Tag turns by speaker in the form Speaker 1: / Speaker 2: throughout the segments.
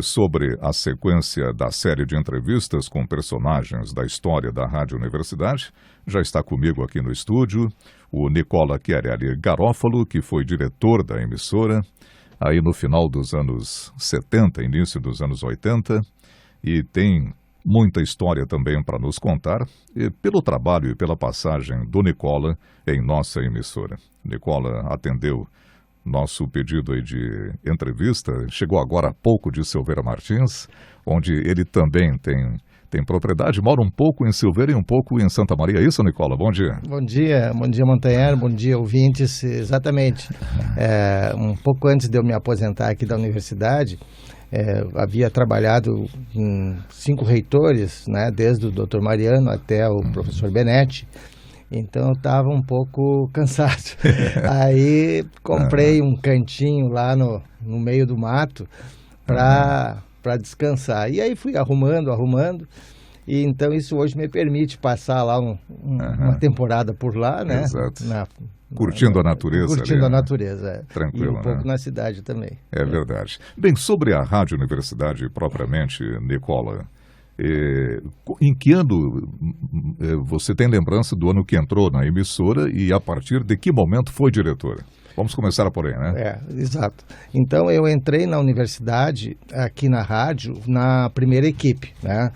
Speaker 1: sobre a sequência da série de entrevistas com personagens da história da Rádio Universidade. Já está comigo aqui no estúdio o Nicola Chiarelli Garofalo, que foi diretor da emissora aí no final dos anos 70, início dos anos 80, e tem muita história também para nos contar, pelo trabalho e pela passagem do Nicola em nossa emissora. Nicola atendeu nosso pedido aí de entrevista, chegou agora há pouco de Silveira Martins, onde ele também tem propriedade, mora um pouco em Silveira e um pouco em Santa Maria. É isso, Nicola? Bom dia.
Speaker 2: Bom dia, Montanher, bom dia, ouvintes. Exatamente. Um pouco antes de eu me aposentar aqui da universidade, havia trabalhado em 5 reitores, né, desde o Dr. Mariano até o professor Benetti. Então eu estava um pouco cansado. Aí comprei um cantinho lá no meio do mato para descansar. E aí fui arrumando. E então isso hoje me permite passar lá uma temporada por lá, né?
Speaker 1: Exato. Curtindo a natureza.
Speaker 2: Curtindo a natureza.
Speaker 1: Tranquilo,
Speaker 2: e um pouco na cidade também.
Speaker 1: É verdade. Bem, sobre a Rádio Universidade propriamente, Nicola, em que ano você tem lembrança do ano que entrou na emissora e a partir de que momento foi diretora? Vamos começar por aí, né?
Speaker 2: Exato. Então eu entrei na universidade, aqui na rádio, na primeira equipe, né?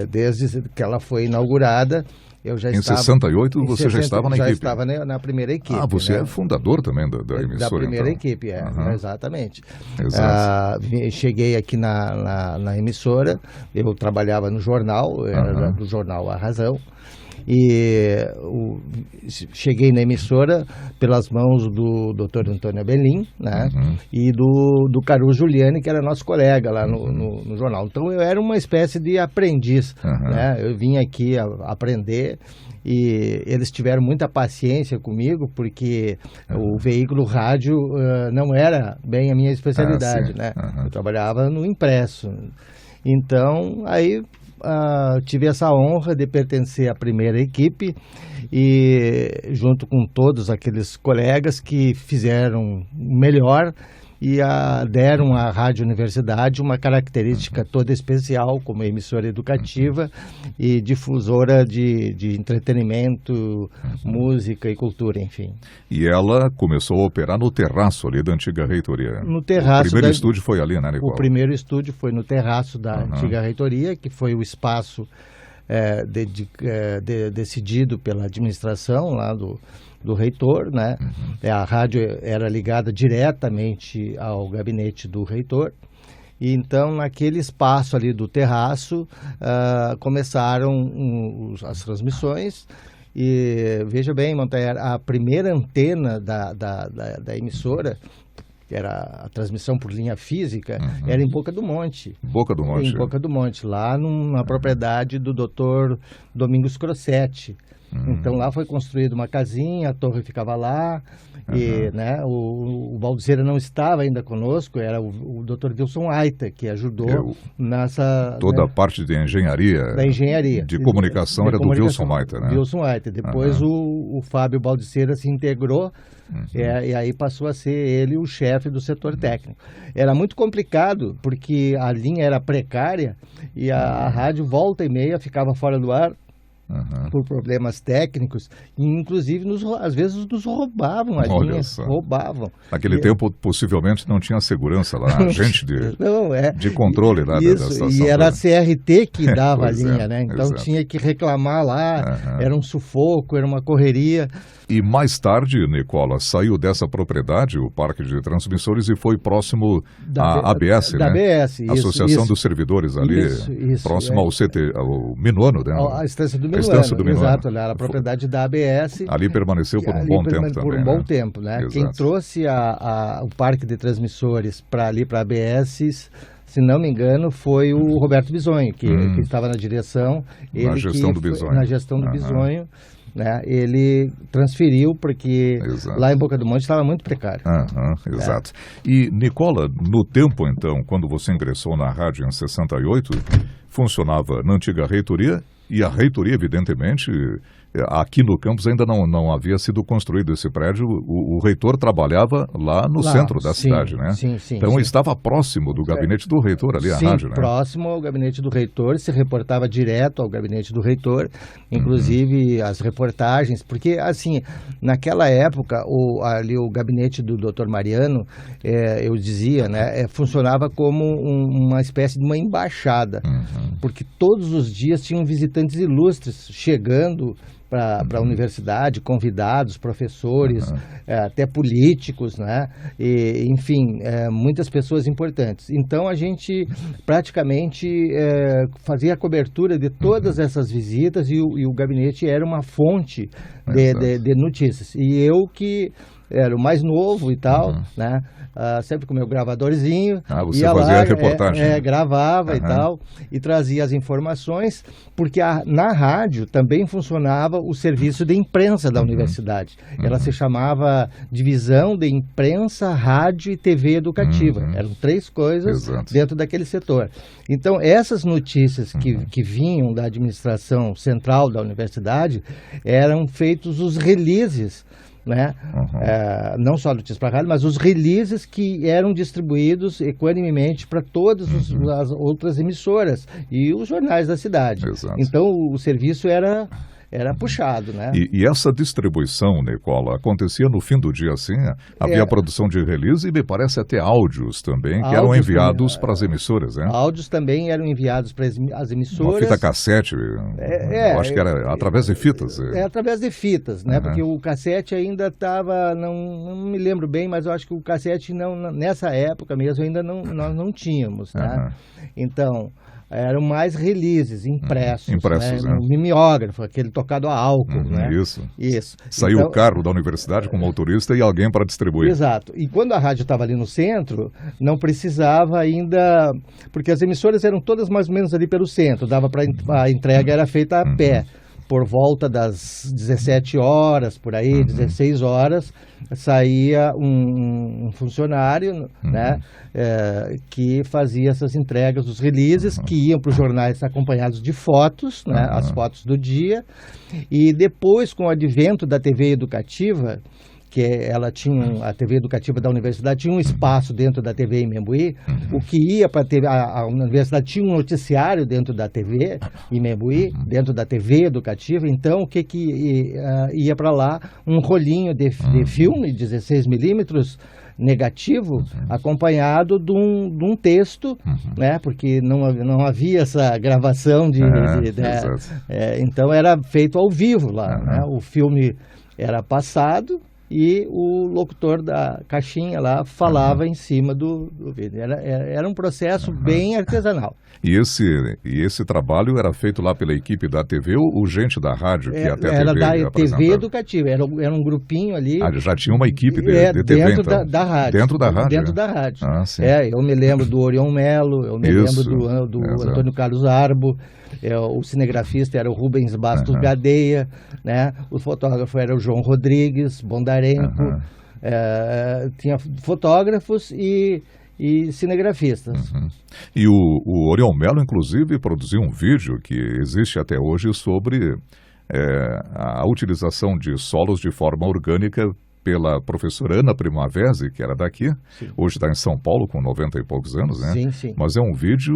Speaker 2: Desde que ela foi inaugurada, eu já estava...
Speaker 1: Em 68 você já estava na equipe?
Speaker 2: Já estava na primeira equipe.
Speaker 1: Ah, você
Speaker 2: né?
Speaker 1: é fundador também da emissora,
Speaker 2: da primeira
Speaker 1: então.
Speaker 2: equipe, exatamente.
Speaker 1: Exato.
Speaker 2: Cheguei aqui na emissora, eu trabalhava no jornal, era do jornal A Razão, e cheguei na emissora pelas mãos do Dr. Antônio Abelin, né? E do Caru Giuliani, que era nosso colega lá no jornal. Então eu era uma espécie de aprendiz, né? Eu vim aqui aprender e eles tiveram muita paciência comigo, porque o veículo rádio não era bem a minha especialidade, né? Eu trabalhava no impresso. Então, aí... tive essa honra de pertencer à primeira equipe e junto com todos aqueles colegas que fizeram o melhor e deram à Rádio Universidade uma característica toda especial como emissora educativa e difusora de entretenimento, música e cultura, enfim.
Speaker 1: E ela começou a operar no terraço ali da antiga reitoria.
Speaker 2: No terraço.
Speaker 1: O primeiro estúdio foi ali, né, Nicola?
Speaker 2: O primeiro estúdio foi no terraço da antiga reitoria, que foi o espaço decidido pela administração lá do reitor, né? A rádio era ligada diretamente ao gabinete do reitor. E então, naquele espaço ali do terraço, começaram as transmissões. E veja bem, Montanher, a primeira antena da emissora, que era a transmissão por linha física, era em Boca do Monte.
Speaker 1: Boca do Monte.
Speaker 2: Em Boca do Monte, lá numa propriedade do Dr. Domingos Crossetti. Então lá foi construída uma casinha, a torre ficava lá, e né, o Baldiceira não estava ainda conosco, era o Dr. Wilson Aita, que ajudou nessa...
Speaker 1: Toda a parte de engenharia.
Speaker 2: Da engenharia.
Speaker 1: De comunicação era do Wilson Aita, né?
Speaker 2: Wilson Aita. Depois o Fábio Baldiceira se integrou, e aí passou a ser ele o chefe do setor técnico. Era muito complicado, porque a linha era precária, e a rádio volta e meia ficava fora do ar, por problemas técnicos, e inclusive às vezes nos roubavam a linha, roubavam.
Speaker 1: Naquele tempo possivelmente não tinha segurança lá, gente de controle lá da estação.
Speaker 2: E era a CRT que dava a linha, né? Então tinha que reclamar lá, era um sufoco, era uma correria.
Speaker 1: E mais tarde, Nicola, saiu dessa propriedade, o Parque de Transmissores, e foi próximo à ABS,
Speaker 2: da
Speaker 1: né?
Speaker 2: ABS,
Speaker 1: Associação dos Servidores ali, próximo ao Minuano, né?
Speaker 2: A Estância do Minuano. Exato, era a propriedade da ABS.
Speaker 1: Ali permaneceu por um bom tempo também.
Speaker 2: Por um bom tempo, né?
Speaker 1: Exato.
Speaker 2: Quem trouxe o Parque de Transmissores para ali, para a ABS, se não me engano, foi o Roberto Bisonho, que estava na direção.
Speaker 1: Na gestão do Bisonho.
Speaker 2: Na gestão do Bisonho. Né? Ele transferiu porque lá em Boca do Monte estava muito precário.
Speaker 1: Exato. E, Nicola, no tempo, então, quando você ingressou na rádio em 68, funcionava na antiga reitoria E a reitoria, evidentemente, aqui no campus ainda não havia sido construído esse prédio, o reitor trabalhava lá no centro da cidade, né?
Speaker 2: Sim,
Speaker 1: então estava próximo do gabinete do reitor ali, a rádio, né?
Speaker 2: Próximo ao gabinete do reitor, se reportava direto ao gabinete do reitor, inclusive as reportagens, porque assim, naquela época, ali o gabinete do Dr. Mariano, eu dizia, né, funcionava como uma espécie de uma embaixada, porque todos os dias tinham visitantes ilustres chegando para a universidade, convidados, professores, até políticos, né? E, enfim, muitas pessoas importantes. Então, a gente praticamente fazia a cobertura de todas essas visitas e o gabinete era uma fonte de notícias. E eu que era o mais novo e tal, né? Sempre com o meu gravadorzinho.
Speaker 1: Você fazia lá, a reportagem.
Speaker 2: Gravava e tal, e trazia as informações, porque na rádio também funcionava o serviço de imprensa da universidade. Ela se chamava Divisão de Imprensa, Rádio e TV Educativa. Eram 3 coisas dentro daquele setor. Então, essas notícias que vinham da administração central da universidade eram feitos os releases, né? Não só notícias para a rádio, mas os releases que eram distribuídos equanimemente para todas as outras emissoras e os jornais da cidade. Então o serviço era puxado, né?
Speaker 1: E essa distribuição, Nicola, acontecia no fim do dia, assim? Havia a produção de release e me parece até áudios também, que eram enviados para as emissoras, né?
Speaker 2: Áudios também eram enviados para as emissoras.
Speaker 1: Uma fita cassete, eu acho que era através de fitas.
Speaker 2: Através de fitas, né? Porque o cassete ainda estava, não me lembro bem, mas eu acho que o cassete, nessa época mesmo, ainda nós não tínhamos, né? Então, eram mais releases, impressos, né? Um mimeógrafo, aquele tocado a álcool, né? Isso.
Speaker 1: Saiu o carro da universidade com o motorista e alguém para distribuir.
Speaker 2: Exato. E quando a rádio estava ali no centro, não precisava ainda, porque as emissoras eram todas mais ou menos ali pelo centro, dava para a entrega era feita a pé. Por volta das 17 horas, por aí, 16 horas, saía um funcionário, né, que fazia essas entregas, os releases, que iam para os jornais acompanhados de fotos, né, as fotos do dia. E depois, com o advento da TV educativa, que ela tinha, a TV educativa da universidade tinha um espaço dentro da TV Imembuí, o que ia para a TV, a universidade tinha um noticiário dentro da TV Imembuí, dentro da TV educativa, então o que ia para lá? Um rolinho de filme, 16mm, negativo, acompanhado de um texto, né, porque não havia essa gravação então era feito ao vivo lá, né, o filme era passado, e o locutor da caixinha lá falava em cima do vídeo. Era um processo bem artesanal.
Speaker 1: E esse trabalho era feito lá pela equipe da TV ou gente da rádio? Que até
Speaker 2: era da TV educativa, era um grupinho ali.
Speaker 1: Já tinha uma equipe de TV,
Speaker 2: dentro
Speaker 1: então.
Speaker 2: da rádio.
Speaker 1: Dentro da rádio?
Speaker 2: Dentro da rádio.
Speaker 1: Sim.
Speaker 2: Eu me lembro do Orion Melo, eu me lembro do Antônio Carlos Arbo, o cinegrafista era o Rubens Bastos Gadeia, né? O fotógrafo era o João Rodrigues Bondarenko, tinha fotógrafos e cinegrafistas.
Speaker 1: E o Orion Melo, inclusive, produziu um vídeo que existe até hoje sobre a utilização de solos de forma orgânica pela professora Ana Primavesi, que era daqui, hoje está em São Paulo com 90 e poucos anos, né?
Speaker 2: Sim.
Speaker 1: Mas é um vídeo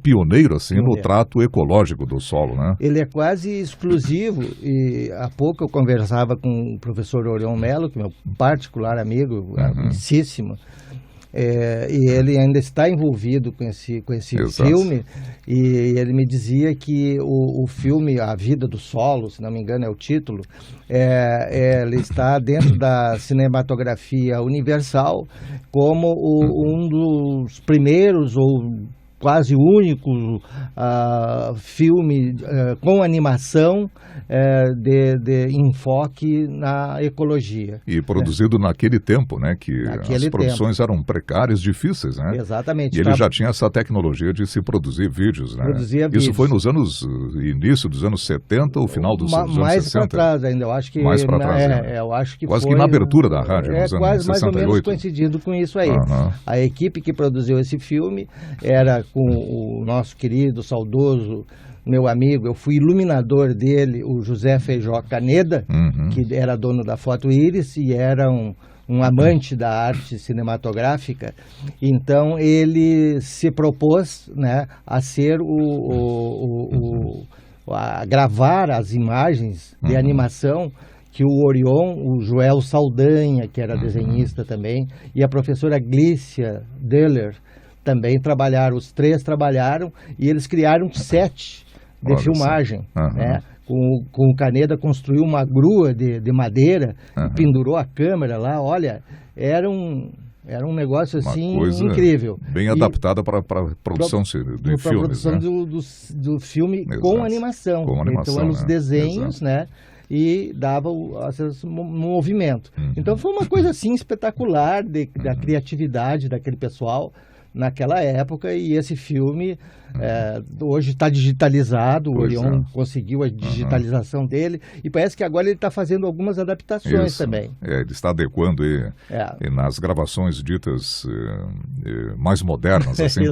Speaker 1: pioneiro, assim, no trato ecológico do solo, né?
Speaker 2: Ele é quase exclusivo, e há pouco eu conversava com o professor Orion Melo, que é meu particular amigo, amicíssimo, e ele ainda está envolvido com esse filme, e ele me dizia que o filme A Vida do Solo, se não me engano é o título, ele está dentro da cinematografia universal como um dos primeiros ou quase único filme com animação de enfoque na ecologia.
Speaker 1: E produzido naquele tempo, né? Que as produções eram precárias, difíceis, né?
Speaker 2: Exatamente.
Speaker 1: E ele já tinha essa tecnologia de se produzir vídeos, né?
Speaker 2: Isso
Speaker 1: foi nos início dos anos 70 ou final dos anos 60?
Speaker 2: Mais para trás ainda, eu acho que...
Speaker 1: Mais para trás,
Speaker 2: eu acho que
Speaker 1: quase que na abertura da rádio, nos anos
Speaker 2: quase
Speaker 1: 68.
Speaker 2: mais ou menos coincidindo com isso aí. A equipe que produziu esse filme era com o nosso querido, saudoso, meu amigo, eu fui iluminador dele, o José Feijó Caneda, que era dono da Foto Íris e era um amante da arte cinematográfica. Então ele se propôs, né, a ser a gravar as imagens de animação que o Orion, o Joel Saldanha, que era desenhista também, e a professora Glícia Deller também trabalharam. Os três trabalharam e eles criaram 7 de filmagem, né? Com o Caneda construiu uma grua de madeira e pendurou a câmera lá. Olha, era um negócio assim incrível.
Speaker 1: Bem adaptada para a produção de filmes. Para a produção, né?
Speaker 2: do filme com animação. Então eram os desenhos, né? E dava o movimento. Então foi uma coisa assim espetacular da criatividade daquele pessoal naquela época, e esse filme hoje está digitalizado. O Orion conseguiu a digitalização dele e parece que agora ele está fazendo algumas adaptações também.
Speaker 1: Ele está adequando e nas gravações ditas mais modernas, assim,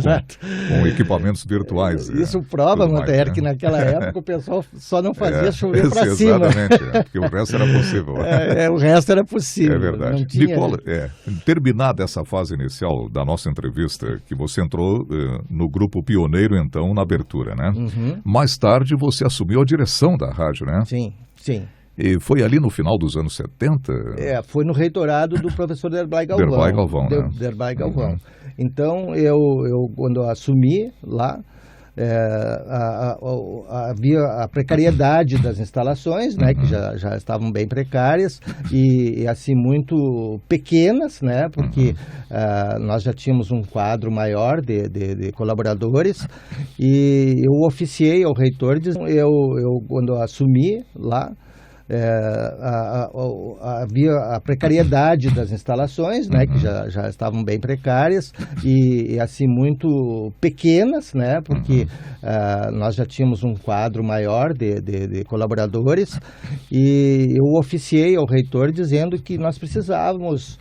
Speaker 1: com equipamentos virtuais.
Speaker 2: Isso prova, Monteiro, que naquela época o pessoal só não fazia chover para cima.
Speaker 1: Exatamente, porque o resto era possível.
Speaker 2: O resto era possível.
Speaker 1: É verdade. Nicola, terminada essa fase inicial da nossa entrevista, que você entrou no grupo pioneiro, então, na abertura, né? Mais tarde você assumiu a direção da rádio, né?
Speaker 2: Sim, sim.
Speaker 1: E foi ali no final dos anos 70?
Speaker 2: Foi no reitorado do professor Derblay Galvão. Derblay Galvão. Então, eu quando eu assumi lá, havia a precariedade das instalações, né, que já estavam bem precárias e assim muito pequenas, né, porque nós já tínhamos um quadro maior de colaboradores, e eu oficiei ao reitor, eu quando eu assumi lá, havia a precariedade das instalações, né, que já estavam bem precárias e assim muito pequenas, né, porque nós já tínhamos um quadro maior de colaboradores, e eu oficiei ao reitor dizendo que nós precisávamos,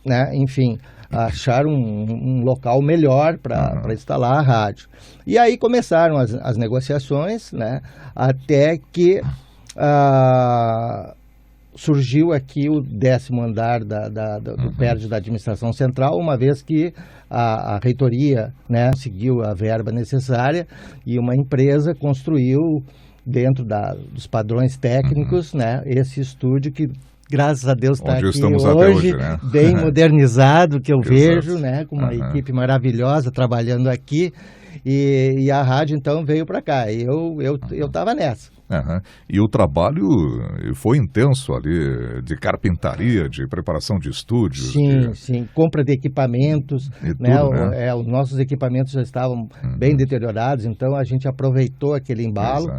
Speaker 2: né, enfim, achar um local melhor para instalar a rádio. E aí começaram as negociações, né, até que surgiu aqui o 10º andar do prédio da administração central, uma vez que a reitoria, né, conseguiu a verba necessária e uma empresa construiu dentro dos padrões técnicos, né, esse estúdio que, graças a Deus, está aqui hoje, né? Bem modernizado, que eu vejo, né, com uma equipe maravilhosa trabalhando aqui, e a rádio então veio para cá, e eu estava nessa.
Speaker 1: E o trabalho foi intenso ali, de carpintaria, de preparação de estúdios.
Speaker 2: Sim, compra de equipamentos, né? Tudo, né? Os nossos equipamentos já estavam bem deteriorados, então a gente aproveitou aquele embalo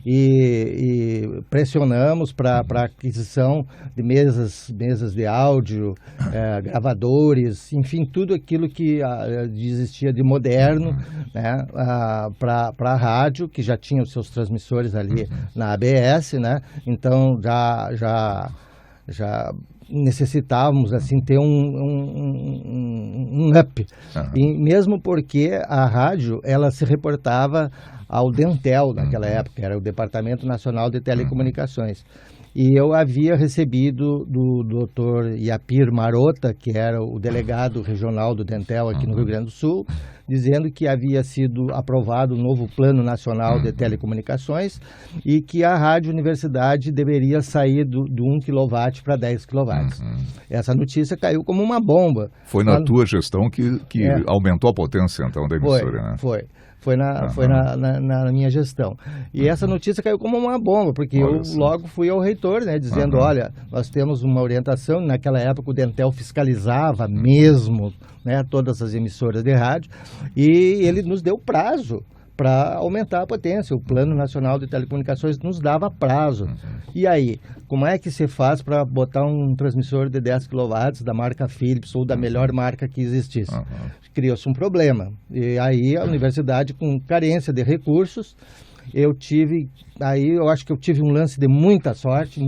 Speaker 2: e pressionamos para a aquisição de mesas de áudio, gravadores, enfim, tudo aquilo que existia de moderno, né? Para a rádio, que já tinha os seus transmissores ali na ABS, né? Então já necessitávamos assim ter um up. E mesmo porque a rádio ela se reportava ao Dentel naquela época, era o Departamento Nacional de Telecomunicações. E eu havia recebido do Dr. Iapir Marota, que era o delegado regional do Dentel aqui no Rio Grande do Sul, dizendo que havia sido aprovado o novo Plano Nacional de Telecomunicações e que a Rádio Universidade deveria sair do 1 kW para 10 kW. Essa notícia caiu como uma bomba.
Speaker 1: Foi na tua gestão que aumentou a potência, então, da emissora, né?
Speaker 2: Foi na minha gestão. E essa notícia caiu como uma bomba, porque eu logo fui ao reitor, né, dizendo, olha, nós temos uma orientação, naquela época o Dentel fiscalizava mesmo, né, todas as emissoras de rádio, e ele nos deu prazo para aumentar a potência. O Plano Nacional de Telecomunicações nos dava prazo. E aí, como é que se faz para botar um transmissor de 10 kW da marca Philips ou da melhor marca que existisse? Criou-se um problema. E aí a universidade, com carência de recursos, eu acho que eu tive um lance de muita sorte,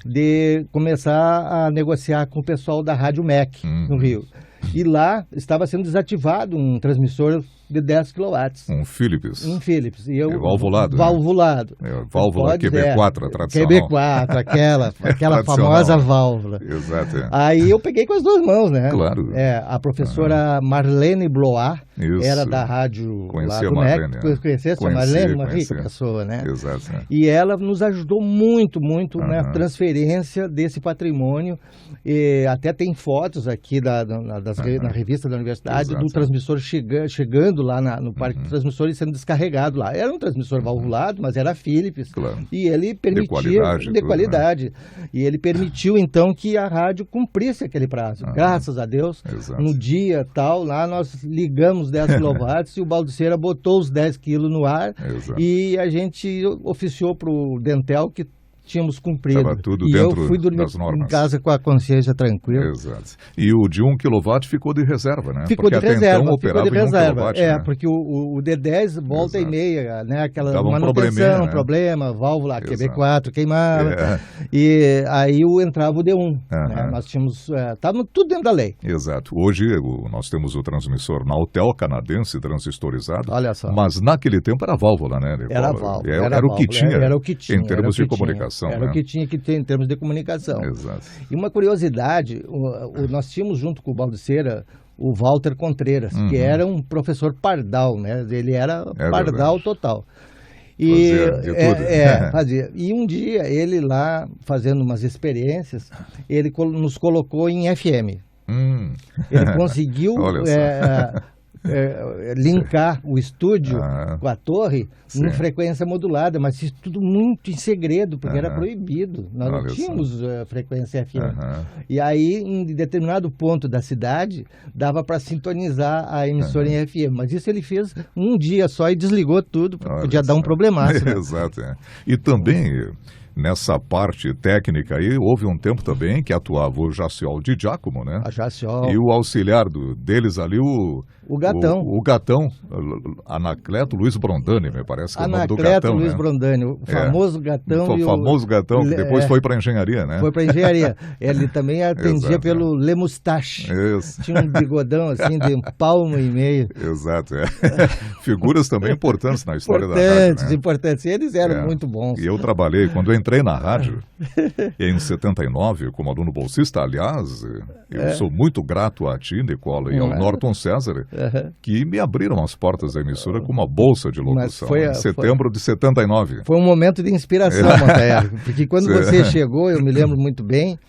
Speaker 2: de começar a negociar com o pessoal da Rádio MEC no Rio. E lá estava sendo desativado um transmissor de 10 kW.
Speaker 1: Um Philips.
Speaker 2: Um Philips. E eu,
Speaker 1: valvulado.
Speaker 2: Valvulado.
Speaker 1: Válvula QB4, tradicional.
Speaker 2: QB4, aquela
Speaker 1: Tradicional.
Speaker 2: famosa válvula.
Speaker 1: Exato.
Speaker 2: Aí eu peguei com as duas mãos, né?
Speaker 1: Claro.
Speaker 2: A professora Marlene Blois,
Speaker 1: Isso.
Speaker 2: era da rádio
Speaker 1: Conhecia
Speaker 2: lá do
Speaker 1: a Marlene.
Speaker 2: NEC. Conhecia a Marlene, uma rica pessoa, né?
Speaker 1: Exato.
Speaker 2: E ela nos ajudou muito na transferência desse patrimônio. E até tem fotos aqui na revista da universidade. Exato. Do transmissor chegando lá no parque de transmissores e sendo descarregado lá. Era um transmissor valvulado, mas era Philips.
Speaker 1: Claro.
Speaker 2: E ele permitia... De qualidade. Né? E ele permitiu, então, que a rádio cumprisse aquele prazo. Graças a Deus.
Speaker 1: Exato.
Speaker 2: No dia tal, lá nós ligamos 10 kW e o Balduceira botou os 10 quilos no ar.
Speaker 1: Exato.
Speaker 2: E a gente oficiou para o Dentel que tínhamos cumprido.
Speaker 1: Estava tudo
Speaker 2: e
Speaker 1: dentro
Speaker 2: eu fui dormir
Speaker 1: das normas.
Speaker 2: em casa com a consciência tranquila.
Speaker 1: Exato. E o de 1 kW ficou de reserva, né?
Speaker 2: Ficou
Speaker 1: porque
Speaker 2: de reserva.
Speaker 1: Então operava
Speaker 2: ficou de reserva.
Speaker 1: 1 kW, né?
Speaker 2: Porque o D10 volta e meia, né? Aquela
Speaker 1: dava
Speaker 2: manutenção,
Speaker 1: né?
Speaker 2: problema, válvula QB4 queimava. E aí entrava o D1. Né? Nós tínhamos... Estava tudo dentro da lei.
Speaker 1: Exato. Hoje nós temos o transmissor Nautel canadense transistorizado.
Speaker 2: Olha só.
Speaker 1: Mas naquele tempo era válvula, né, Nicola?
Speaker 2: Era válvula.
Speaker 1: Era o que tinha.
Speaker 2: Era o que tinha.
Speaker 1: Em termos de comunicação.
Speaker 2: Era o que tinha que ter em termos de comunicação.
Speaker 1: Exato.
Speaker 2: E uma curiosidade, nós tínhamos junto com o Balduceira o Walter Contreras, que era um professor pardal, né? Ele era pardal total. E
Speaker 1: fazia de tudo.
Speaker 2: fazia. E um dia ele lá fazendo umas experiências, ele nos colocou em FM. Ele conseguiu linkar o estúdio com a torre em frequência modulada, mas isso tudo muito em segredo, porque era proibido. Nós não tínhamos frequência FM. E aí, em determinado ponto da cidade, dava para sintonizar a emissora em FM. Mas isso ele fez um dia só e desligou tudo, porque podia dar um problemaço. Né?
Speaker 1: Exato. E também... Nessa parte técnica aí, houve um tempo também que atuava o Jaciol Di Giacomo, né?
Speaker 2: A Jaciol.
Speaker 1: E o auxiliar deles ali,
Speaker 2: o Gatão.
Speaker 1: O Gatão, Anacleto Luiz Brondani, me parece que é o nome do Gatão.
Speaker 2: Anacleto Luiz Brondani, o famoso Gatão.
Speaker 1: O famoso Gatão, que depois foi para engenharia, né?
Speaker 2: Foi para engenharia. Ele também atendia pelo Le Moustache.
Speaker 1: Isso.
Speaker 2: Tinha um bigodão assim de 1,5 palmo.
Speaker 1: Exato, Figuras também importantes na história da rádio, né?
Speaker 2: Importantes. Eles eram muito bons.
Speaker 1: E eu trabalhei, quando eu entrei na rádio, em 79, como aluno bolsista, aliás, eu sou muito grato a ti, Nicola, e ao Norton César, que me abriram as portas da emissora com uma bolsa de locução, em setembro de 79.
Speaker 2: Foi um momento de inspiração, Montaer, porque quando você chegou, eu me lembro muito bem,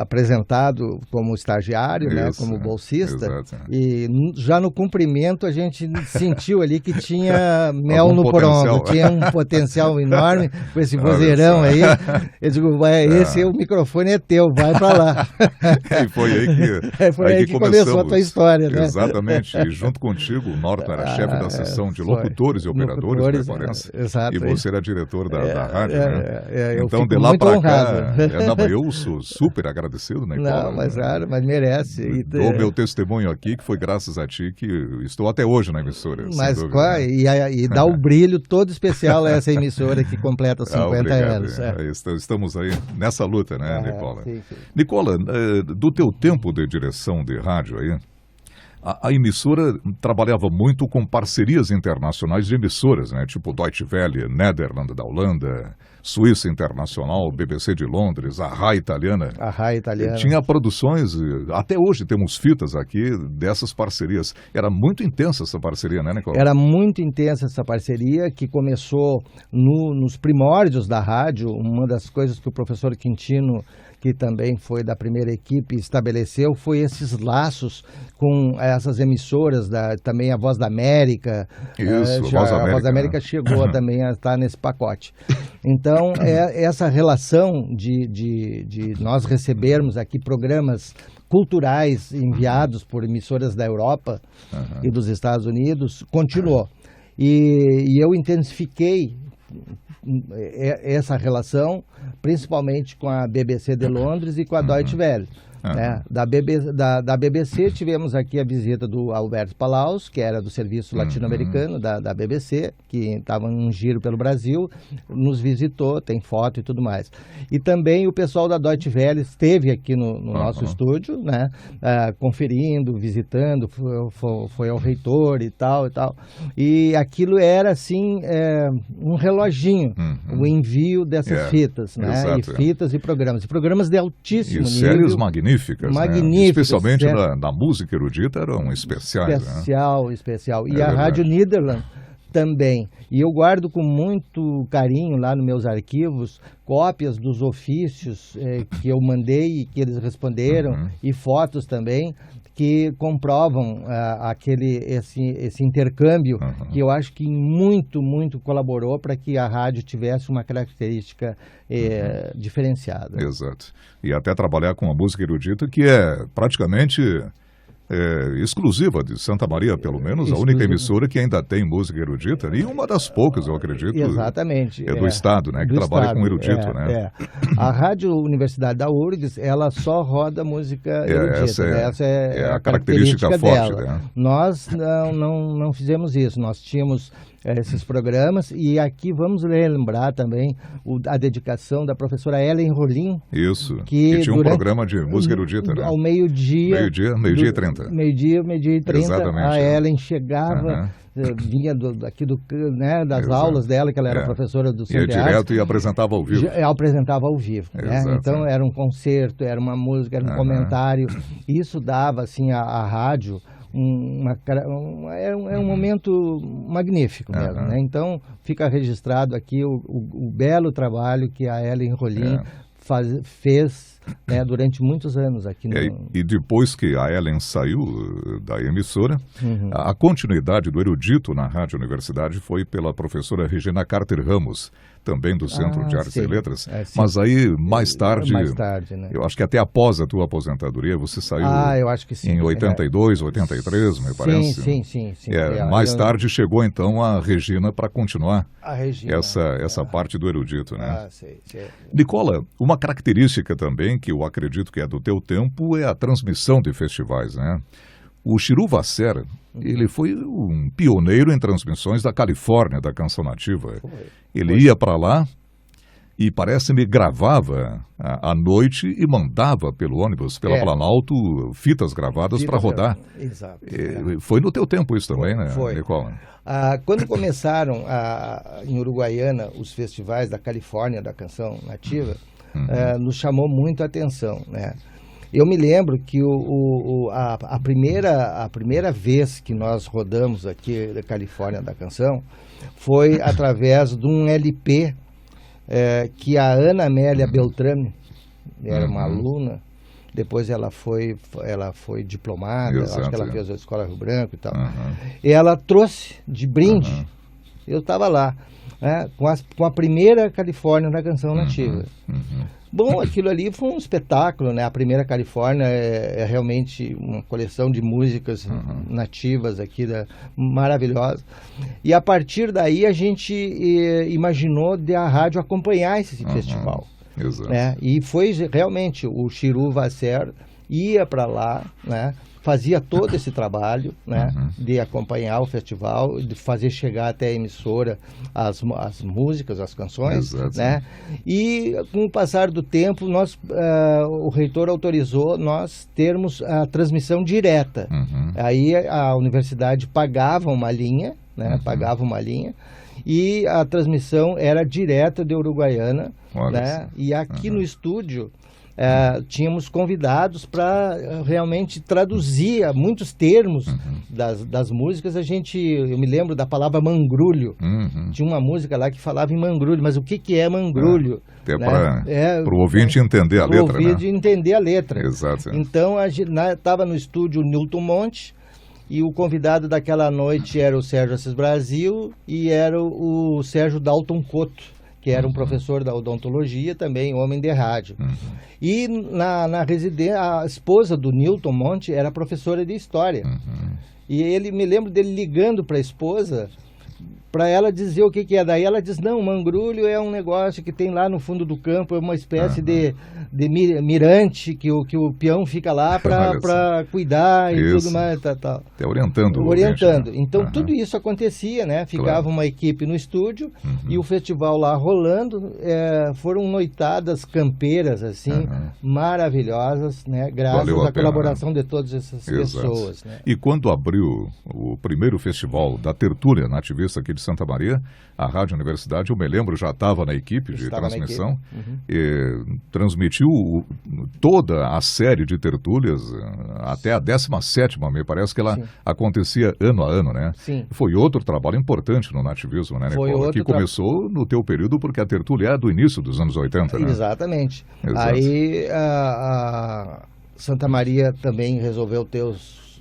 Speaker 2: apresentado como estagiário, né, como bolsista, e já no cumprimento a gente sentiu ali que tinha mel no porongo, tinha um potencial enorme com esse vozeirão aí. Eu digo, esse o microfone é teu, vai para lá.
Speaker 1: E foi aí que
Speaker 2: começou a tua história, né?
Speaker 1: Exatamente, e junto contigo o Norton era chefe da seção de locutores e operadores, me parece.
Speaker 2: Exato,
Speaker 1: e você era diretor da rádio, né?
Speaker 2: Então
Speaker 1: de lá para cá, eu sou super agradecido, né,
Speaker 2: Nicola? Não, mas merece.
Speaker 1: Dou meu testemunho aqui, que foi graças a ti que estou até hoje na emissora.
Speaker 2: Mas e dá o brilho todo especial a essa emissora que completa 50 anos.
Speaker 1: Estamos aí nessa luta, né, Nicola?
Speaker 2: Sim.
Speaker 1: Nicola, do teu tempo de direção de rádio aí, a emissora trabalhava muito com parcerias internacionais de emissoras, né? Tipo Deutsche Welle, Nederland da Holanda, Suíça Internacional, BBC de Londres, a RAI italiana.
Speaker 2: A RAI italiana.
Speaker 1: Tinha produções, até hoje temos fitas aqui dessas parcerias. Era muito intensa essa parceria, né, Nicola?
Speaker 2: Era muito intensa essa parceria, que começou nos primórdios da rádio. Uma das coisas que o professor Quintino, que também foi da primeira equipe, estabeleceu, foi esses laços com essas emissoras, também a Voz da América.
Speaker 1: Isso,
Speaker 2: a Voz da América chegou também a estar nesse pacote. Então, essa relação de nós recebermos aqui programas culturais enviados por emissoras da Europa e dos Estados Unidos continuou. E eu intensifiquei essa relação, principalmente com a BBC de Londres e com a Deutsche Welle. né? Da BBC tivemos aqui a visita do Alberto Palaus, que era do Serviço Latino-Americano da BBC, que estava em giro pelo Brasil, nos visitou, tem foto e tudo mais. E também o pessoal da Deutsche Welle esteve aqui no nosso estúdio, né? Conferindo, visitando, foi ao reitor e tal e tal. E aquilo era assim um reloginho, o envio dessas fitas, né?
Speaker 1: Exato,
Speaker 2: e fitas e programas de altíssimo nível.
Speaker 1: Séries magníficas, né? Especialmente na música erudita, eram especiais.
Speaker 2: Especial. E a Rádio Nederland também. E eu guardo com muito carinho lá nos meus arquivos cópias dos ofícios que eu mandei e que eles responderam, e fotos também, que comprovam esse intercâmbio, que eu acho que muito colaborou para que a rádio tivesse uma característica diferenciada.
Speaker 1: Exato. E até trabalhar com a música erudita, que é praticamente exclusiva de Santa Maria, pelo menos, a única emissora que ainda tem música erudita, e uma das poucas, eu acredito.
Speaker 2: Exatamente.
Speaker 1: Do Estado, né? Que trabalha com erudito, né?
Speaker 2: A Rádio Universidade da URGS, ela só roda música erudita. Essa é a característica
Speaker 1: forte
Speaker 2: dela.
Speaker 1: Né?
Speaker 2: Nós não fizemos isso. Nós tínhamos esses programas, e aqui vamos relembrar também a dedicação da professora Ellen Rolim.
Speaker 1: Isso, que tinha um programa de música erudita, né?
Speaker 2: Ao meio-dia e 30. Meio-dia e 30,
Speaker 1: exatamente,
Speaker 2: a Ellen chegava, vinha das aulas dela, que ela era professora do Centro de Artes.
Speaker 1: Direto e apresentava ao vivo.
Speaker 2: Apresentava ao vivo, né? Então era um concerto, era uma música, era um comentário. Isso dava, assim, à rádio um momento magnífico mesmo, né? Então fica registrado aqui o belo trabalho que a Ellen Rolim fez, né, durante muitos anos aqui no...
Speaker 1: E depois que a Ellen saiu da emissora, a continuidade do erudito na Rádio Universidade foi pela professora Regina Carter Ramos, também do Centro de Artes e Letras, mas aí mais tarde,
Speaker 2: né?
Speaker 1: Eu acho que até após a tua aposentadoria, você saiu
Speaker 2: eu acho que sim,
Speaker 1: em 82, 83, me parece.
Speaker 2: Sim.
Speaker 1: Mais tarde chegou então a Regina para continuar essa
Speaker 2: né?
Speaker 1: parte do erudito, né?
Speaker 2: Sei.
Speaker 1: Nicola, uma característica também que eu acredito que é do teu tempo é a transmissão de festivais, né? O Chiru Vasser, ele foi um pioneiro em transmissões da Califórnia, da canção nativa. Ele ia para lá e, parece-me, gravava à noite e mandava pelo ônibus, pela Planalto, fitas gravadas para rodar.
Speaker 2: Exato.
Speaker 1: Foi no teu tempo isso também, né, Nicola?
Speaker 2: Quando começaram em Uruguaiana os festivais da Califórnia, da canção nativa, nos chamou muito a atenção, né? Eu me lembro que a primeira vez que nós rodamos aqui da Califórnia da canção foi através de um LP que a Ana Amélia Beltrame era uma aluna. Depois ela foi diplomada, acho que ela fez a Escola Rio Branco e tal. E ela trouxe de brinde, eu estava lá, né, com a primeira Califórnia da canção nativa. Bom, aquilo ali foi um espetáculo, né? A primeira Califórnia é realmente uma coleção de músicas nativas aqui, maravilhosa. E a partir daí a gente imaginou de a rádio acompanhar esse festival.
Speaker 1: Exato.
Speaker 2: Né? E foi realmente o Chiru Vasser ia para lá, né? Fazia todo esse trabalho, né, de acompanhar o festival, de fazer chegar até a emissora as músicas, as canções, né? E com o passar do tempo, o reitor autorizou nós termos a transmissão direta. Aí a universidade pagava uma linha, né? Pagava uma linha. E a transmissão era direta de Uruguaiana, né? E aqui no estúdio tínhamos convidados para realmente traduzir muitos termos das músicas. Eu me lembro da palavra mangrulho. Tinha uma música lá que falava em mangrulho, mas o que é mangrulho?
Speaker 1: Até para o ouvinte entender a letra. Para o ouvinte
Speaker 2: entender a letra.
Speaker 1: Exato.
Speaker 2: Então, estava no estúdio Newton Monte, e o convidado daquela noite era o Sérgio Assis Brasil e era o Sérgio Dalton Couto, que era um professor da odontologia, também homem de rádio. E na residência, a esposa do Newton Monte era professora de história. E me lembro dele ligando para a esposa, para ela dizer o que que é. Daí ela diz, não, mangrulho é um negócio que tem lá no fundo do campo, é uma espécie de mirante que o peão fica lá para cuidar e tudo mais. Tal.
Speaker 1: Até orientando.
Speaker 2: Orientando. Então tudo isso acontecia, né? Ficava uma equipe no estúdio e o festival lá rolando. Foram noitadas campeiras, assim, maravilhosas, né? Graças à colaboração de todas essas pessoas. Né?
Speaker 1: E quando abriu o primeiro festival da Tertúlia Nativista aqui de Santa Maria, a Rádio Universidade, eu me lembro, já estava na equipe de transmissão, e transmitiu toda a série de tertúlias, até a 17ª, me parece que ela acontecia ano a ano, né?
Speaker 2: Sim.
Speaker 1: Foi outro trabalho importante no nativismo, né, Nicola? Que começou no teu período, porque a Tertúlia é do início dos anos 80, né?
Speaker 2: Exatamente.
Speaker 1: Exato.
Speaker 2: Aí a Santa Maria também resolveu ter o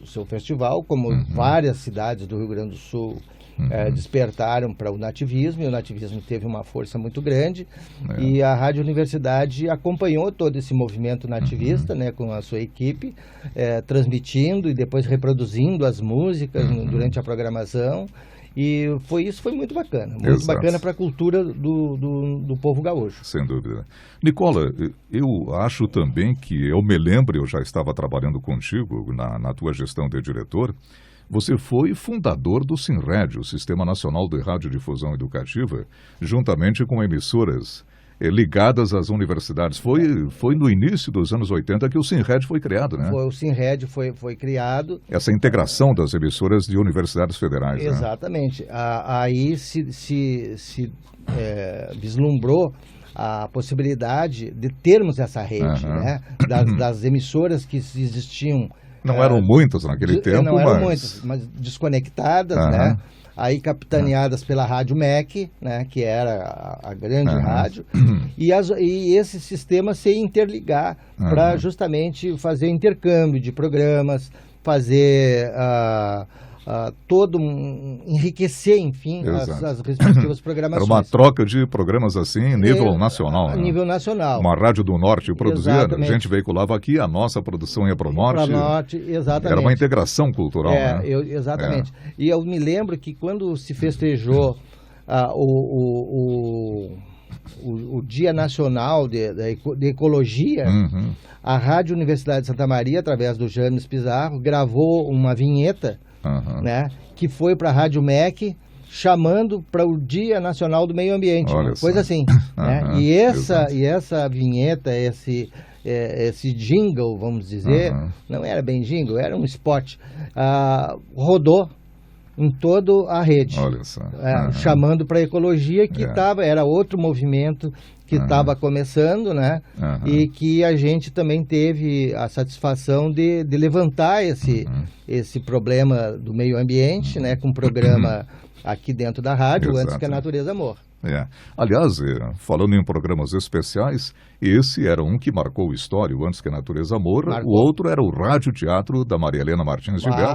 Speaker 2: seu festival, como várias cidades do Rio Grande do Sul despertaram para o nativismo, e o nativismo teve uma força muito grande, e a Rádio Universidade acompanhou todo esse movimento nativista, né, com a sua equipe, transmitindo e depois reproduzindo as músicas durante a programação, e isso foi muito bacana, muito bacana para a cultura do povo gaúcho.
Speaker 1: Sem dúvida. Nicola, eu acho também que, eu me lembro, eu já estava trabalhando contigo na tua gestão de diretor. Você foi fundador do SINRAD, o Sistema Nacional de Radiodifusão Educativa, juntamente com emissoras ligadas às universidades. Foi no início dos anos 80 que o SINRAD foi criado, né?
Speaker 2: O SINRAD foi criado.
Speaker 1: Essa integração das emissoras de universidades federais.
Speaker 2: Exatamente. Né? Aí se vislumbrou a possibilidade de termos essa rede, né? Das emissoras que existiam.
Speaker 1: Não eram muitas naquele tempo,
Speaker 2: não eram muitas, mas desconectadas, né? Aí capitaneadas pela Rádio MEC, né? Que era a grande rádio, e esse sistema se interligar para justamente fazer intercâmbio de programas, fazer enriquecer, enfim, as respectivas programações.
Speaker 1: Era uma troca de programas assim, em nível nacional.
Speaker 2: A nível nacional.
Speaker 1: Uma rádio do Norte produzia, a gente veiculava aqui, a nossa produção ia para o Norte.
Speaker 2: Para o Norte, exatamente.
Speaker 1: Era uma integração cultural, né?
Speaker 2: Exatamente. E eu me lembro que quando se festejou o Dia Nacional de Ecologia, a Rádio Universidade de Santa Maria, através do James Pizarro, gravou uma vinheta, né, que foi para a Rádio MEC, chamando para o Dia Nacional do Meio Ambiente, coisa assim. Né? E essa vinheta, esse jingle, vamos dizer, não era bem jingle, era um spot, rodou em toda a rede, chamando para a ecologia, que era outro movimento que estava começando, né? E que a gente também teve a satisfação de levantar esse problema do meio ambiente, né? Com um programa aqui dentro da rádio, Antes que a Natureza Morra.
Speaker 1: Aliás, falando em programas especiais, esse era um que marcou história, o Antes que a Natureza Morra. O outro era o Rádio Teatro da Maria Helena Martins de Mello.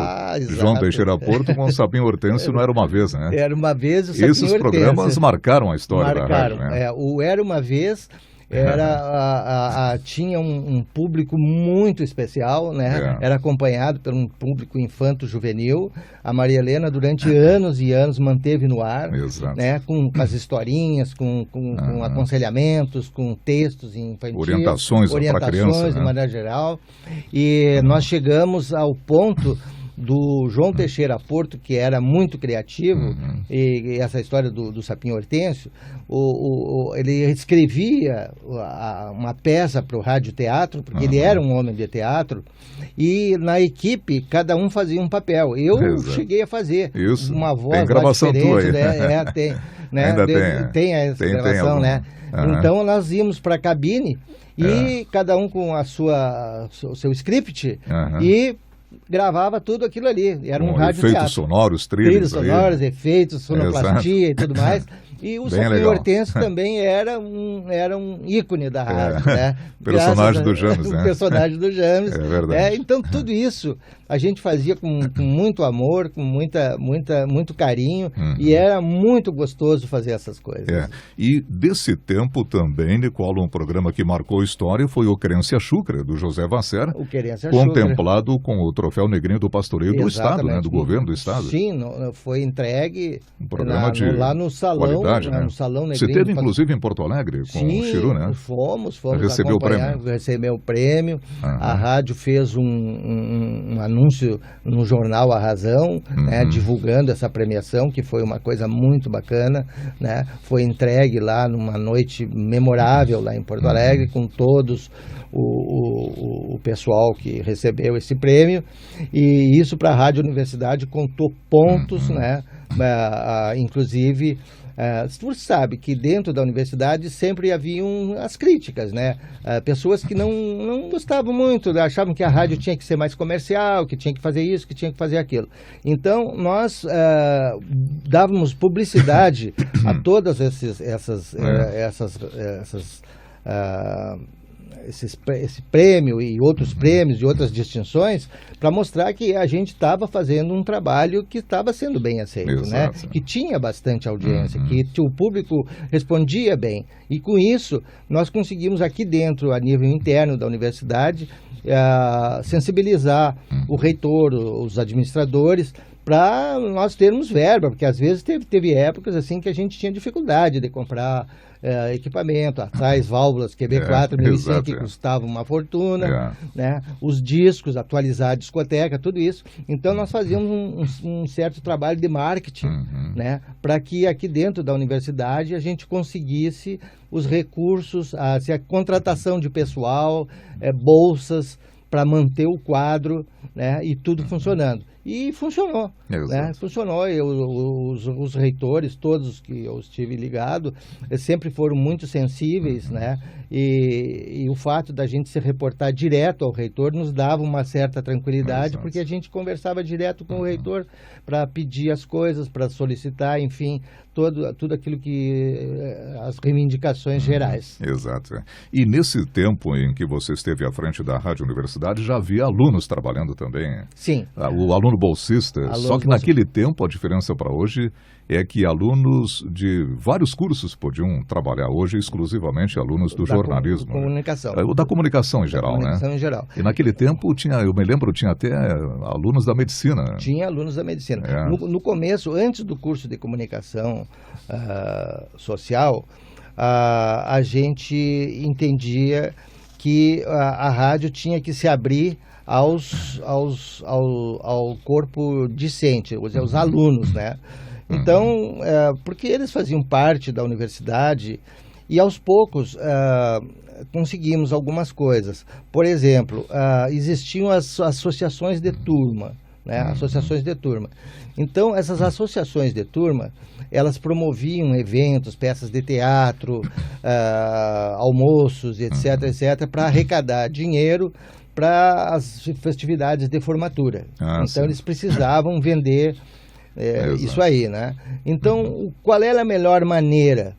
Speaker 1: João Teixeira Porto com o Sapinho Hortêncio, não era uma vez, né?
Speaker 2: Era uma vez o Sapinho Hortêncio. Esses
Speaker 1: programas marcaram a história da rádio, né?
Speaker 2: O Era Uma Vez tinha um público muito especial, né? Era acompanhado por um público infanto-juvenil. A Maria Helena, durante anos e anos, manteve no ar, né? Com as historinhas, com aconselhamentos, com textos infantis,
Speaker 1: orientações para criança,
Speaker 2: de maneira geral. E nós chegamos ao ponto do João Teixeira Porto, que era muito criativo, e essa história do Sapinho Hortêncio, ele escrevia uma peça para o Rádio Teatro, porque ele era um homem de teatro, e na equipe cada um fazia um papel. Eu cheguei a fazer uma voz
Speaker 1: tem gravação
Speaker 2: diferente,
Speaker 1: tua aí.
Speaker 2: Tem, né? Tem essa gravação, né? Então nós íamos para a cabine e cada um com o seu script e gravava tudo aquilo ali. Era um rádio teatro.
Speaker 1: Efeitos sonoros, trilhos
Speaker 2: sonoros, efeitos, sonoplastia e tudo mais. E o Sapinho Hortêncio também era um ícone da rádio, né?
Speaker 1: Personagem do James, né?
Speaker 2: O personagem do James.
Speaker 1: É verdade.
Speaker 2: Então tudo isso a gente fazia com muito amor, com muito carinho, e era muito gostoso fazer essas coisas.
Speaker 1: E desse tempo também, Nicola, um programa que marcou a história foi o Querência Chúcara, do José Vacera, contemplado com o Troféu Negrinho do Pastoreio do Estado, né, do governo do Estado.
Speaker 2: Sim, foi entregue
Speaker 1: um programa
Speaker 2: lá no salão,
Speaker 1: né?
Speaker 2: No Salão Negrinho.
Speaker 1: Você esteve, inclusive, em Porto Alegre com o Chiru, né?
Speaker 2: Fomos
Speaker 1: recebeu
Speaker 2: o prêmio. A rádio fez um anúncio no jornal A Razão, né, divulgando essa premiação, que foi uma coisa muito bacana, né? Foi entregue lá numa noite memorável lá em Porto Alegre, com todos o pessoal que recebeu esse prêmio, e isso para a Rádio Universidade contou pontos, né? Inclusive, você sabe que dentro da universidade sempre haviam as críticas, né? Pessoas que não gostavam muito, achavam que a rádio tinha que ser mais comercial, que tinha que fazer isso, que tinha que fazer aquilo. Então, nós dávamos publicidade a todas esse prêmio e outros prêmios e outras distinções, para mostrar que a gente estava fazendo um trabalho que estava sendo bem aceito, né? Que tinha bastante audiência, que o público respondia bem. E com isso, nós conseguimos aqui dentro, a nível interno da universidade, sensibilizar o reitor, os administradores, para nós termos verba, porque às vezes teve épocas assim que a gente tinha dificuldade de comprar equipamento, tais válvulas QB4 1100 que custavam uma fortuna, né? Os discos, atualizar a discoteca, tudo isso. Então nós fazíamos um certo trabalho de marketing, né? Para que aqui dentro da universidade a gente conseguisse os recursos, a contratação de pessoal, bolsas, para manter o quadro, né, e tudo funcionando. E funcionou. Né? Funcionou. Os reitores, todos que eu estive ligado, sempre foram muito sensíveis, né? E o fato da gente se reportar direto ao reitor nos dava uma certa tranquilidade, porque a gente conversava direto com o reitor para pedir as coisas, para solicitar, enfim, tudo aquilo que as reivindicações gerais.
Speaker 1: Exato. E nesse tempo em que você esteve à frente da Rádio Universidade, já havia alunos trabalhando também?
Speaker 2: Sim.
Speaker 1: O aluno bolsista. Só que naquele tempo, a diferença para hoje é que alunos de vários cursos podiam trabalhar. Hoje, exclusivamente alunos do jornalismo.
Speaker 2: Comunicação.
Speaker 1: Da comunicação em geral,
Speaker 2: comunicação
Speaker 1: né?
Speaker 2: Em geral.
Speaker 1: E naquele tempo, eu me lembro, tinha até alunos da medicina.
Speaker 2: Tinha alunos da medicina. No começo, antes do curso de comunicação social, a gente entendia que a rádio tinha que se abrir ao corpo discente, os alunos, né? Então, porque eles faziam parte da universidade e aos poucos conseguimos algumas coisas. Por exemplo, existiam as associações de turma, né? Associações de turma. Então, essas associações de turma, elas promoviam eventos, peças de teatro, almoços, etc., etc., para arrecadar dinheiro para as festividades de formatura. Então, eles precisavam vender isso aí, né? Então, qual era a melhor maneira?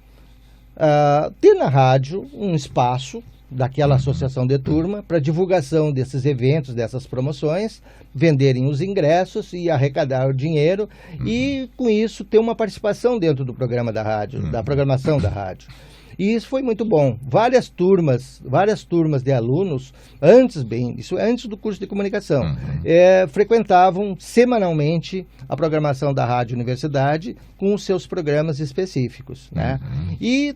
Speaker 2: Ter na rádio um espaço daquela associação de turma para divulgação desses eventos, dessas promoções, venderem os ingressos e arrecadar o dinheiro e, com isso, ter uma participação dentro do programa da rádio, da programação da rádio. E isso foi muito bom. Várias turmas de alunos, antes do curso de comunicação, frequentavam semanalmente a programação da Rádio Universidade com os seus programas específicos, né? E,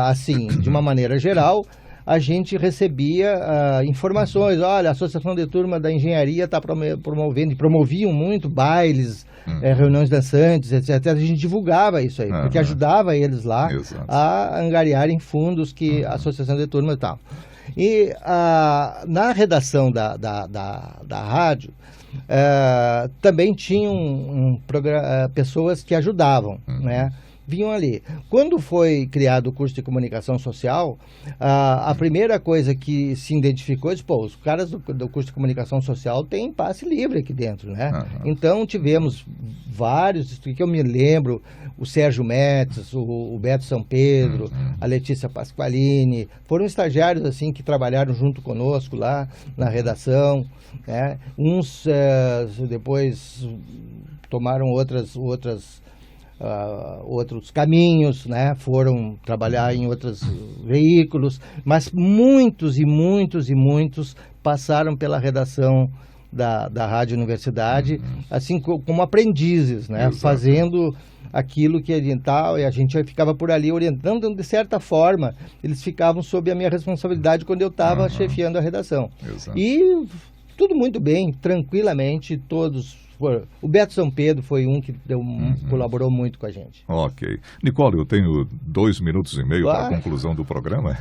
Speaker 2: assim, de uma maneira geral, a gente recebia informações. Olha, a Associação de Turma da Engenharia está promoviam muito bailes, reuniões dançantes, etc. A gente divulgava isso aí, porque ajudava eles lá a angariarem fundos que a Associação de Turma e tal. E na redação da rádio, também tinham pessoas que ajudavam, né? Vinham ali. Quando foi criado o curso de comunicação social, a primeira coisa que se identificou, os caras do curso de comunicação social têm passe livre aqui dentro, né? Então tivemos vários, que eu me lembro, o Sérgio Metz, o Beto São Pedro, a Letícia Pasqualini, foram estagiários assim que trabalharam junto conosco lá na redação, né? Uns depois tomaram outros caminhos, né? Foram trabalhar em outros veículos, mas muitos passaram pela redação da Rádio Universidade, assim como aprendizes, né? Exato. Fazendo aquilo que orientava, e a gente ficava por ali orientando, de certa forma, eles ficavam sob a minha responsabilidade quando eu estava chefiando a redação. Exato. E tudo muito bem, tranquilamente, todos. O Beto São Pedro foi um que colaborou muito com a gente.
Speaker 1: Ok. Nicole, eu tenho 2 minutos e meio para a conclusão do programa.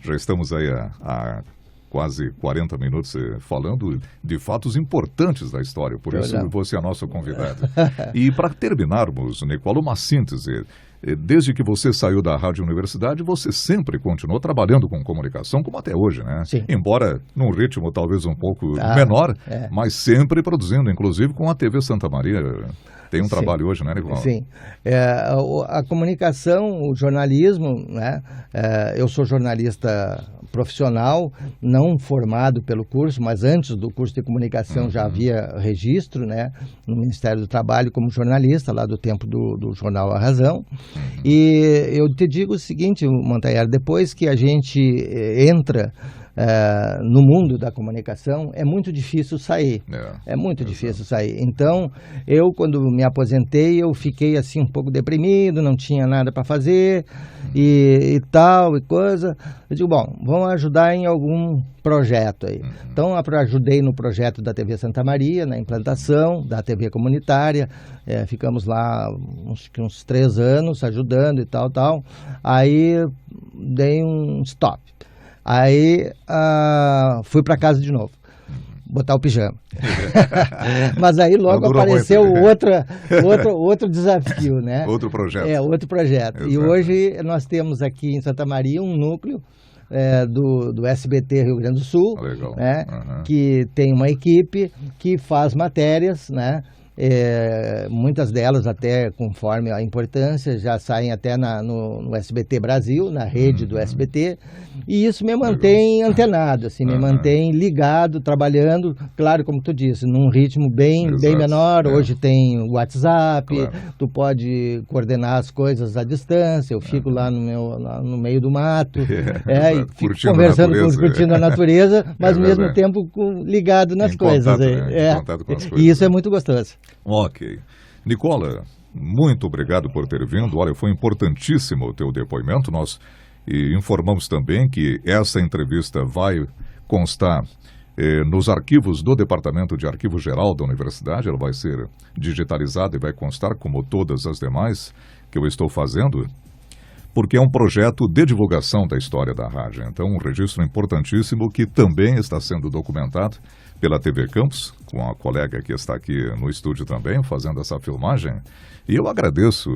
Speaker 1: Já estamos aí a quase 40 minutos falando de fatos importantes da história, por isso você é nosso convidado. E para terminarmos, Nicole, uma síntese. Desde que você saiu da Rádio Universidade, você sempre continuou trabalhando com comunicação, como até hoje, né? Sim. Embora num ritmo talvez um pouco menor, mas sempre produzindo, inclusive com a TV Santa Maria. Tem um trabalho hoje, né, Nicole?
Speaker 2: Sim. A comunicação, o jornalismo, né? Eu sou jornalista profissional, não formado pelo curso, mas antes do curso de comunicação já havia registro, né, no Ministério do Trabalho como jornalista, lá do tempo do jornal A Razão. E eu te digo o seguinte, Montanher, depois que a gente entra no mundo da comunicação, é muito difícil sair. É muito difícil sair. Então, eu, quando me aposentei, eu fiquei assim um pouco deprimido, não tinha nada para fazer e tal, e coisa. Eu digo, bom, vamos ajudar em algum projeto aí. Então, ajudei no projeto da TV Santa Maria, na implantação da TV comunitária. Ficamos lá uns 3 anos ajudando e tal. Aí, dei um stop. Aí fui para casa de novo, botar o pijama. Mas aí logo apareceu outro desafio, né?
Speaker 1: Outro projeto.
Speaker 2: Outro projeto. Exato. E hoje nós temos aqui em Santa Maria um núcleo do SBT Rio Grande do Sul, né? Que tem uma equipe que faz matérias, né? Muitas delas até conforme a importância já saem até no SBT Brasil, na rede do SBT, e isso me mantém antenado, assim, me mantém ligado, trabalhando, claro, como tu disse, num ritmo bem menor. Hoje tem o WhatsApp, tu pode coordenar as coisas à distância, eu fico lá no meio do mato, e fico conversando, curtindo a natureza, mas ao mesmo tempo ligado nas coisas.
Speaker 1: Contato com as coisas.
Speaker 2: E isso é muito gostoso.
Speaker 1: Ok. Nicola, muito obrigado por ter vindo. Olha, foi importantíssimo o teu depoimento. Nós informamos também que essa entrevista vai constar nos arquivos do Departamento de Arquivo Geral da Universidade. Ela vai ser digitalizada e vai constar, como todas as demais que eu estou fazendo, porque é um projeto de divulgação da história da rádio. Então, um registro importantíssimo que também está sendo documentado pela TV Campus, com a colega que está aqui no estúdio também, fazendo essa filmagem. E eu agradeço,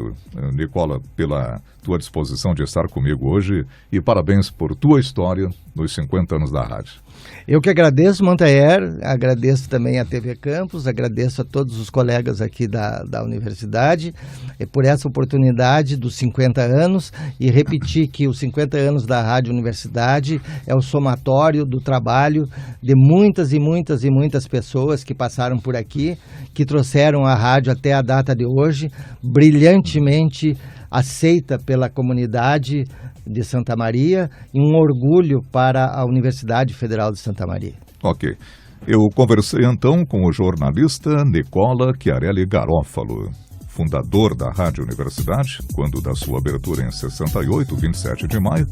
Speaker 1: Nicola, pela tua disposição de estar comigo hoje e parabéns por tua história nos 50 anos da rádio.
Speaker 2: Eu que agradeço, Montanher, agradeço também a TV Campus, agradeço a todos os colegas aqui da universidade por essa oportunidade dos 50 anos e repetir que os 50 anos da Rádio Universidade é o somatório do trabalho de muitas e muitas pessoas que passaram por aqui, que trouxeram a rádio até a data de hoje, brilhantemente aceita pela comunidade de Santa Maria e um orgulho para a Universidade Federal de Santa Maria.
Speaker 1: Ok. Eu conversei então com o jornalista Nicola Chiarelli Garofalo, fundador da Rádio Universidade, quando da sua abertura em 68, 27 de maio,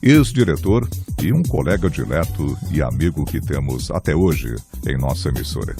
Speaker 1: ex-diretor e um colega dileto e amigo que temos até hoje em nossa emissora.